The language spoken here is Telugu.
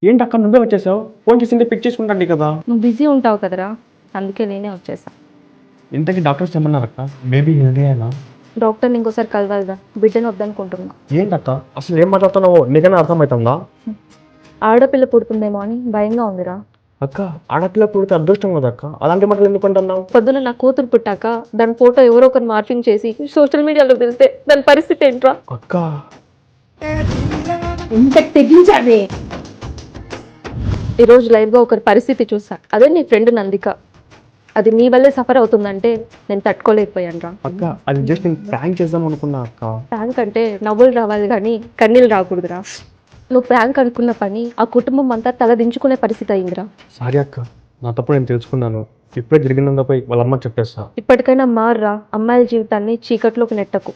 ఏంటి అక్క నువ్వే వచ్చేసావు? ఫోన్ చేసింది పిక్ చేసుకుంటాండి కదా. నువ్వు బిజీ ఉంటావు కదరా, అందుకే నేనే వచ్చేసా. ఇంతకీ డాక్టర్స్ ఏమన్నారు అక్క? బేబీ హెల్దీ అయినా? డాక్టర్ని ఇంకోసారి కలవాలిరా, బిడ్డను వద్దనుకుంటున్నా. ఏంటక్క అసలు ఏం మాట్లాడుతున్నావో నీకైనా అర్థమవుతుందా? ఆడపిల్ల పుడుతుందేమో అని భయంగా ఉందిరా. అక్క ఆడపిల్ల పుడితే అదృష్టం కదా అక్క, అలాంటి మాటలు ఎందుకు అంటున్నావు? పొద్దున నా కూతురు పుట్టాక దాని ఫోటో ఎవరో ఒకరు మార్పింగ్ చేసి సోషల్ మీడియాలో వెళ్తే దాని పరిస్థితి ఏంట్రా? అక్క ఎంత తెగించావే. ఈరోజు లైవ్గా ఒకరి పరిస్థితి చూసా, అదే నీ ఫ్రెండ్ నందిక. అది నీ వల్లే సఫర్ అవుతుందంటే నేను తట్టుకోలేకపోయాను రా. అక్క అది జస్ట్ నేను ప్రాంక్ చేద్దాం అనుకున్నా అక్క. ప్రాంక్ అంటే నవ్వులు రావాలి కానీ కన్నీళ్ళు రాకూడదురా. నువ్వు ప్రాంక్ అనుకున్న పని ఆ కుటుంబం అంతా తలదించుకునే పరిస్థితి అయిందిరా. సారీ అక్క, నా తప్పు నేను తెలుసుకున్నాను. ఇప్పుడే జరిగినందుపై వాళ్ళ అమ్మకి చెప్పేస్తా. ఇప్పటికైనా మారురా, అమ్మాయిల జీవితాన్ని చీకట్లోకి నెట్టకు.